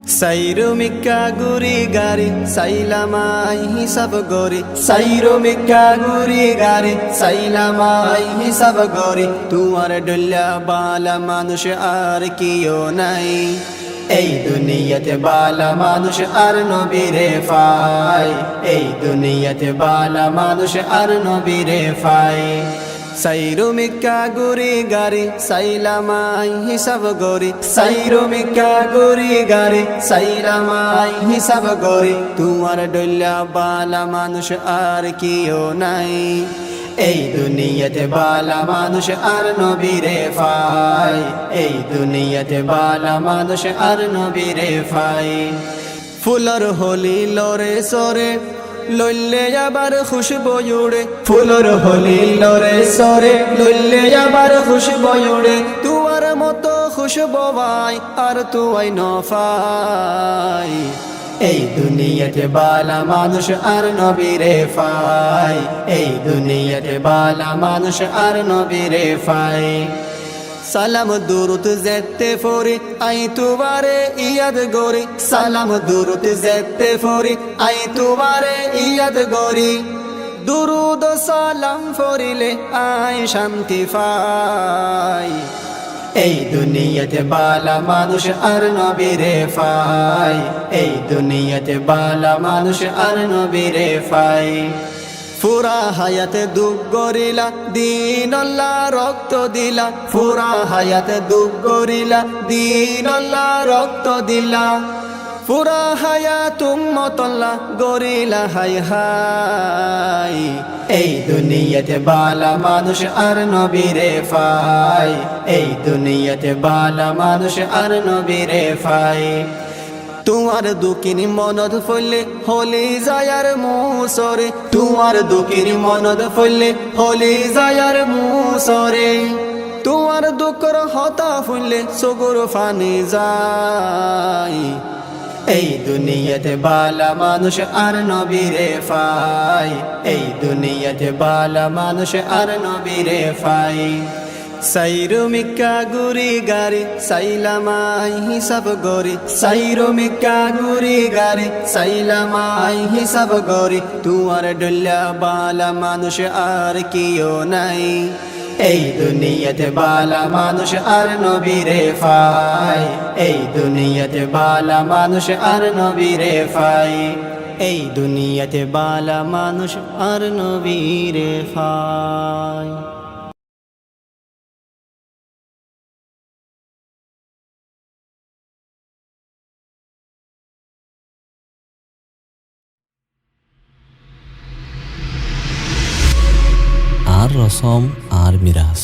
Sairo mikka guri gari sailamai hisab gori Sairo mikka guri gari sailamai hisab gori Tuar dulla bala manush ar kiyo nai Ei duniyate bala manush ar nobire fai Ei duniyate bala manush ar nobire fai Sairo mikka guri gari sailamai hisab gori Sairo mikka guri gari sailamai hisab gori Tuar dulla bala manush ar kiyo nai Ei duniyate bala manush ar nobire fai Ei duniyate bala manush ar nobire fai Fular holi lore sore লইলে আবার খুশবু উড়ে ফুলের হলি লরে সরে লইলে আবার খুশবু উড়ে তুয়ার মতো খুশবু ভাই আর তুই নফাই এই দুনিয়াতে বালা মানুষ আর নবীরে ফাই এই দুনিয়াতে বালা মানুষ আর নবীরে ফাই সালাম দুরুত যেতে ফরি আই তুবারে ইয়াদ গরি সালাম দুরুত যেতে ফরি আই তুবারে ইয়াদ গরি দুরুদ সালাম ফরিলে আই শান্তি পাই এই দুনিয়াতে বালা মানুষ আর নবীরে ফাই এই দুনিয়াতে বালা মানুষ আর নবীরে ফাই পুরা হায়াতে দুঃখ গরিলা দিন আল্লাহ রক্ত দিলা পুরা হায়াতে দুঃখ গরিলা দিন আল্লাহ রক্ত দিলা পুরা হায়াত উম্মতাল্লাহ গরিলা হাই হাই এই দুনিয়াতে বালা মানুষ আর নবীরে ফাই এই দুনিয়াতে বালা মানুষ আর নবীরে ফাই তোমার দুঃখিনী মনদ ফলে হলি যায়ার মুসরে তোমার দুঃখিনী মনদ ফলে হলি যায়ার মুসরে তোমার দুঃখর হতা ফুললে সগর ফানি যায় এই দুনিয়াতে বালা মানুষ আর নবীরে ফাই এই দুনিয়াতে বালা মানুষ আর নবীরে phi Sairo mikka guri gari sailamai hisab gori Sairo mikka guri gari sailamai hisab gori Tuar dulla bala manush ar kiyo nai Ei duniyate bala manush ar nobire fai Ei duniyate bala manush ar nobire fai Ei duniyate bala manush ar nobire fai আর রসম আর মিরাস।